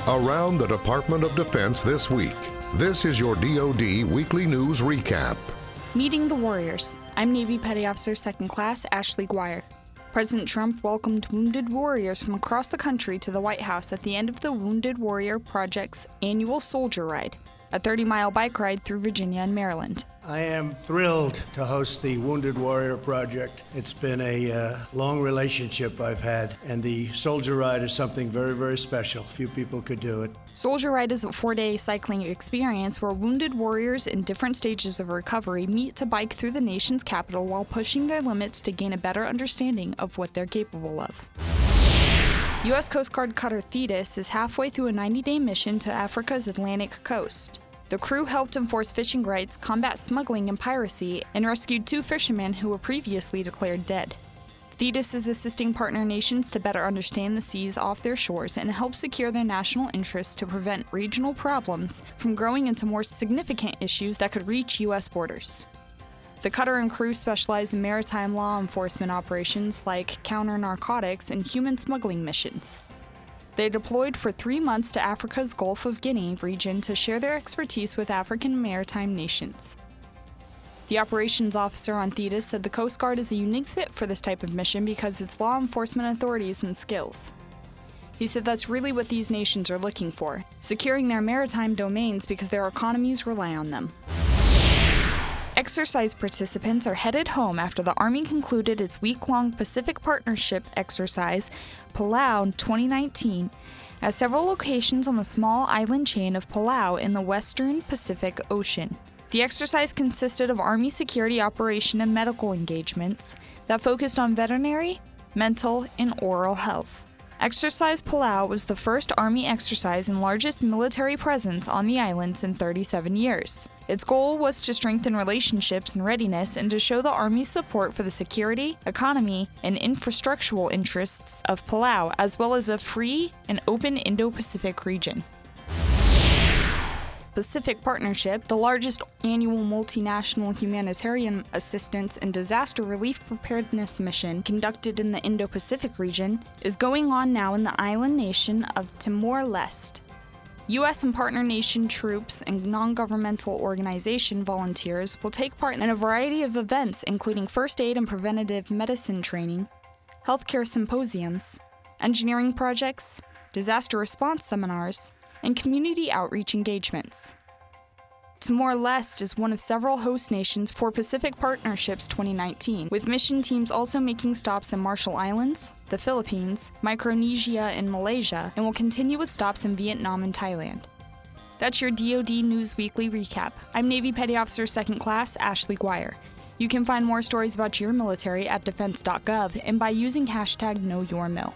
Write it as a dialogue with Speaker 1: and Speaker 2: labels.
Speaker 1: Around the Department of Defense this week. This is your DoD Weekly News Recap.
Speaker 2: Meeting the Warriors. I'm Navy Petty Officer 2nd Class Ashley Guire. President Trump welcomed wounded warriors from across the country to the White House at the end of the Wounded Warrior Project's annual Soldier Ride, a 30-mile bike ride through Virginia and Maryland.
Speaker 3: I am thrilled to host the Wounded Warrior Project. It's been a long relationship I've had, and the Soldier Ride is something very, very special. Few people could do it.
Speaker 2: Soldier Ride is a 4-day cycling experience where wounded warriors in different stages of recovery meet to bike through the nation's capital while pushing their limits to gain a better understanding of what they're capable of. U.S. Coast Guard cutter Thetis is halfway through a 90-day mission to Africa's Atlantic coast. The crew helped enforce fishing rights, combat smuggling and piracy, and rescued 2 fishermen who were previously declared dead. Thetis is assisting partner nations to better understand the seas off their shores and help secure their national interests to prevent regional problems from growing into more significant issues that could reach U.S. borders. The cutter and crew specialize in maritime law enforcement operations like counter-narcotics and human smuggling missions. They deployed for 3 months to Africa's Gulf of Guinea region to share their expertise with African maritime nations. The operations officer on Thetis said the Coast Guard is a unique fit for this type of mission because its law enforcement authorities and skills. He said that's really what these nations are looking for, securing their maritime domains because their economies rely on them. Exercise participants are headed home after the Army concluded its week-long Pacific Partnership exercise, Palau 2019, at several locations on the small island chain of Palau in the western Pacific Ocean. The exercise consisted of Army security operation and medical engagements that focused on veterinary, mental, and oral health. Exercise Palau was the first Army exercise and largest military presence on the islands in 37 years. Its goal was to strengthen relationships and readiness and to show the Army's support for the security, economy, and infrastructural interests of Palau, as well as a free and open Indo-Pacific region. Pacific Partnership, the largest annual multinational humanitarian assistance and disaster relief preparedness mission conducted in the Indo-Pacific region, is going on now in the island nation of Timor-Leste. U.S. and partner nation troops and non-governmental organization volunteers will take part in a variety of events including first aid and preventative medicine training, healthcare symposiums, engineering projects, disaster response seminars, and community outreach engagements. Timor-Leste is one of several host nations for Pacific Partnerships 2019, with mission teams also making stops in Marshall Islands, the Philippines, Micronesia, and Malaysia, and will continue with stops in Vietnam and Thailand. That's your DoD News Weekly Recap. I'm Navy Petty Officer 2nd Class Ashley Guire. You can find more stories about your military at defense.gov and by using hashtag KnowYourMil.